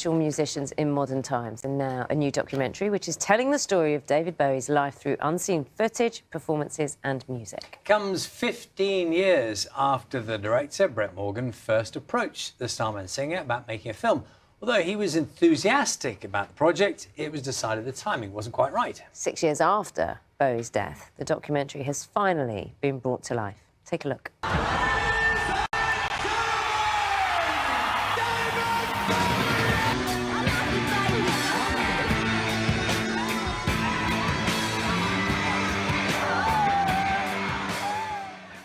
Musicians in modern times, and now a new documentary which is telling the story of David Bowie's life through unseen footage, performances and music. Comes 15 years after the director, Brett Morgen, first approached the Starman singer about making a film. Although he was enthusiastic about the project, it was decided the timing wasn't quite right. 6 years after Bowie's death, the documentary has finally been brought to life. Take a look.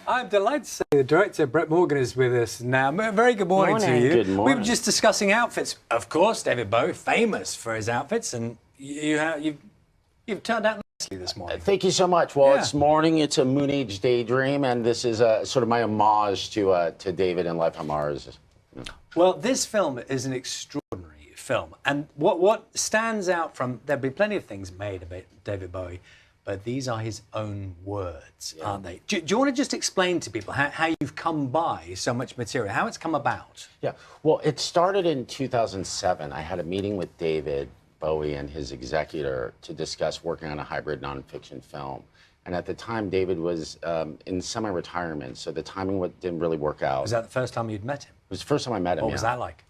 I'm delighted to say the director, Brett Morgen, is with us now. Very good morning to you. Good morning. We were just discussing outfits. Of course, David Bowie, famous for his outfits, and you've turned out nicely this morning. Thank you so much. Well, It's Morning. It's a Moonage Daydream, and this is sort of my homage to David and Life on Mars. Well, this film is an extraordinary film, and what stands out from... There'll be plenty of things made about David Bowie, but these are his own words, aren't they? Do you want to just explain to people how you've come by so much material, how it's come about? Yeah, well, it started in 2007. I had a meeting with David Bowie and his executor to discuss working on a hybrid nonfiction film. And at the time, David was in semi-retirement, so the timing didn't really work out. Was that the first time you'd met him? It was the first time I met him, What was that like?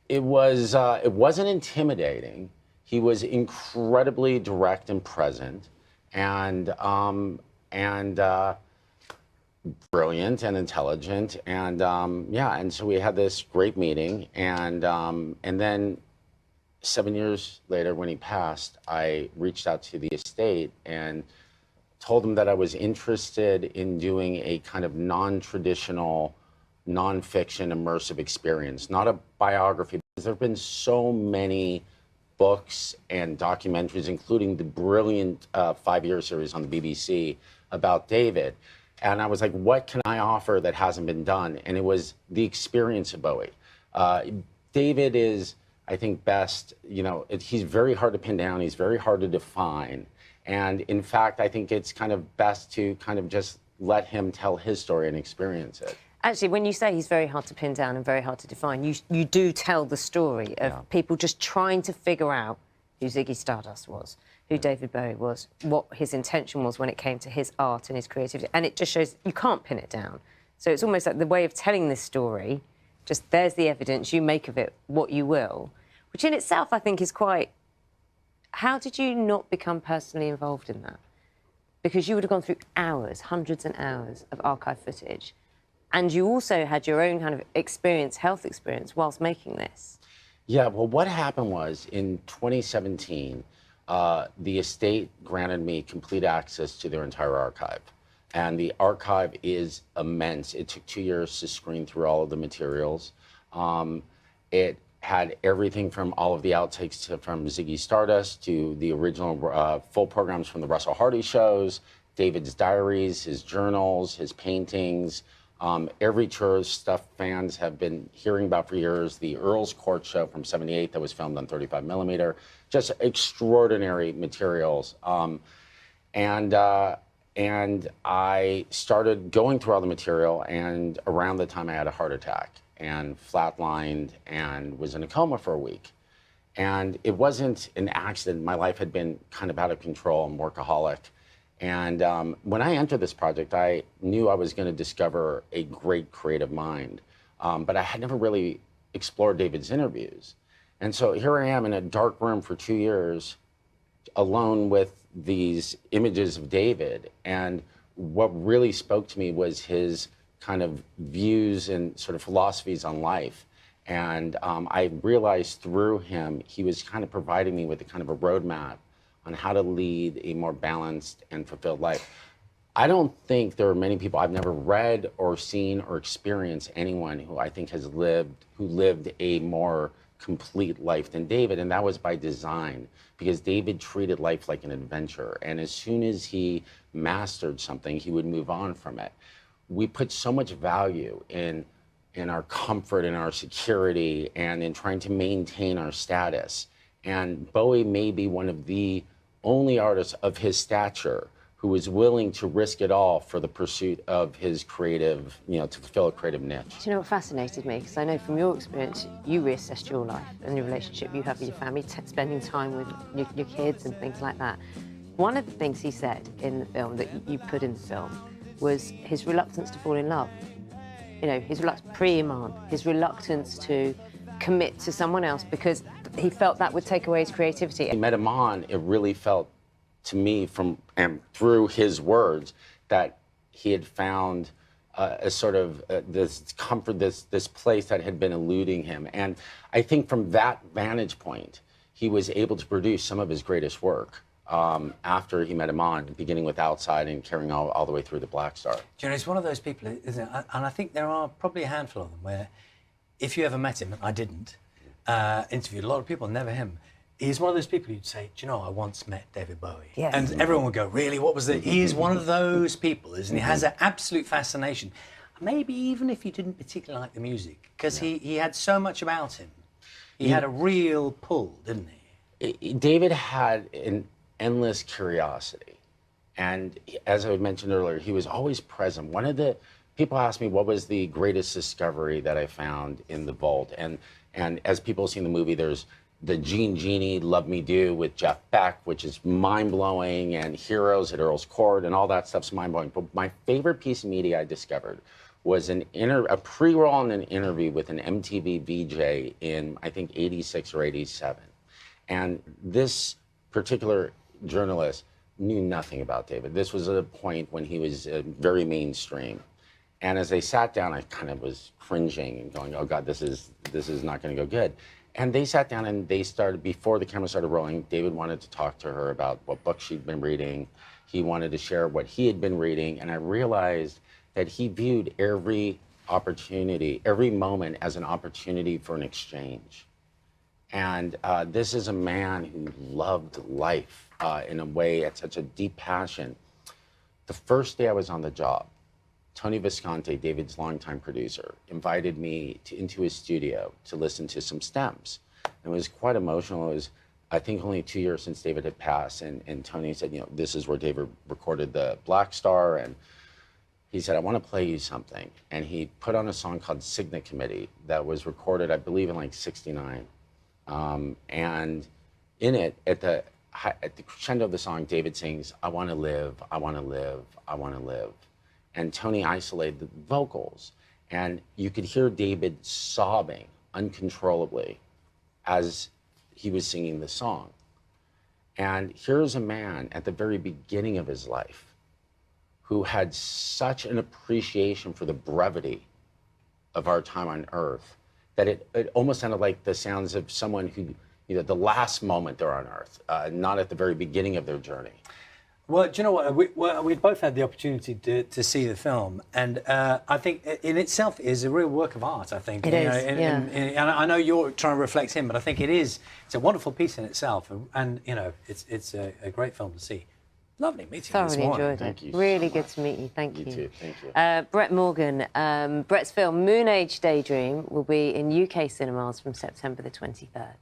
It wasn't intimidating. He was incredibly direct and present, and brilliant and intelligent, and and so we had this great meeting, and then 7 years later, when he passed, I reached out to the estate and told him that I was interested in doing a kind of non-traditional, non-fiction, immersive experience, not a biography, because there have been so many books and documentaries, including the brilliant 5-year series on the BBC about David. And I was like, what can I offer that hasn't been done? And it was the experience of Bowie. David is, I think, best, he's very hard to pin down, he's very hard to define. And in fact, I think it's kind of best to kind of just let him tell his story and experience it. Actually, when you say he's very hard to pin down and very hard to define, you do tell the story of people just trying to figure out who Ziggy Stardust was, who David Bowie was, what his intention was when it came to his art and his creativity. And it just shows you can't pin it down. So it's almost like the way of telling this story, just there's the evidence, you make of it what you will, which in itself I think is quite... How did you not become personally involved in that? Because you would have gone through hours, hundreds and hours of archive footage. And you also had your own kind of experience, health experience, whilst making this. Yeah, well, what happened was, in 2017, the estate granted me complete access to their entire archive. And the archive is immense. It took 2 years to screen through all of the materials. It had everything from all of the outtakes from Ziggy Stardust to the original full programs from the Russell Hardy shows, David's diaries, his journals, his paintings, every tour stuff fans have been hearing about for years, the Earl's Court show from '78 that was filmed on 35mm, just extraordinary materials. And I started going through all the material, and around the time I had a heart attack and flatlined and was in a coma for a week. And it wasn't an accident. My life had been kind of out of control. I'm workaholic. And when I entered this project, I knew I was going to discover a great creative mind, but I had never really explored David's interviews. And so here I am in a dark room for 2 years, alone with these images of David. And what really spoke to me was his kind of views and sort of philosophies on life. And I realized through him, he was kind of providing me with a kind of a roadmap on how to lead a more balanced and fulfilled life. I don't think there are many people, I've never read or seen or experienced anyone who I think who lived a more complete life than David, and that was by design, because David treated life like an adventure, and as soon as he mastered something, he would move on from it. We put so much value in our comfort and our security and in trying to maintain our status. And Bowie may be one of the only artists of his stature who was willing to risk it all for the pursuit of his creative, to fulfill a creative niche. Do you know what fascinated me? Because I know from your experience, you reassessed your life and your relationship you have with your family, spending time with your kids and things like that. One of the things he said in the film that you put in the film was his reluctance to fall in love. His reluctance pre-Iman, his reluctance to commit to someone else because he felt that would take away his creativity. He met Iman, it really felt to me from and through his words that he had found a sort of this comfort, this place that had been eluding him. And I think from that vantage point, he was able to produce some of his greatest work after he met Iman, beginning with Outside and carrying all the way through the Black Star. It's one of those people, isn't it? And I think there are probably a handful of them where, if you ever met him, I didn't, interviewed a lot of people, never him. He's one of those people who'd say, do you know, I once met David Bowie. Yes. And everyone would go, really, what was it? He's one of those people, isn't he? He has an absolute fascination. Maybe even if you didn't particularly like the music, because he had so much about him. He had a real pull, didn't he? David had an endless curiosity. And as I mentioned earlier, he was always present. One of the people asked me what was the greatest discovery that I found in the vault. And as people have seen the movie, there's the Gene Genie, Love Me Do with Jeff Beck, which is mind-blowing, and Heroes at Earl's Court, and all that stuff's mind-blowing. But my favorite piece of media I discovered was a pre-roll and an interview with an MTV VJ in, I think, 86 or 87. And this particular journalist knew nothing about David. This was at a point when he was very mainstream. And as they sat down, I kind of was cringing and going, oh God, this is not gonna go good. And they sat down and they started, before the camera started rolling, David wanted to talk to her about what books she'd been reading. He wanted to share what he had been reading. And I realized that he viewed every opportunity, every moment as an opportunity for an exchange. And this is a man who loved life in a way, at such a deep passion. The first day I was on the job, Tony Visconti, David's longtime producer, invited me into his studio to listen to some stems. It was quite emotional. It was, I think, only 2 years since David had passed, and Tony said, this is where David recorded the Black Star, and he said, I want to play you something. And he put on a song called Signet Committee that was recorded, I believe, in like '69. And in it, at the crescendo of the song, David sings, I want to live, I want to live, I want to live. And Tony isolated the vocals. And you could hear David sobbing uncontrollably as he was singing the song. And here's a man at the very beginning of his life who had such an appreciation for the brevity of our time on Earth that it almost sounded like the sounds of someone who, the last moment they're on Earth, not at the very beginning of their journey. Well, do you know what? We both had the opportunity to see the film, and I think in itself is a real work of art. I think it is. And I know you're trying to reflect him, but I think it is. It's a wonderful piece in itself, and it's a great film to see. Lovely meeting you this morning. Thoroughly enjoyed it. Thank you Really so good much. to meet you. Thank you. You too. Thank you. Brett Morgen. Brett's film Moonage Daydream will be in UK cinemas from September the 23rd.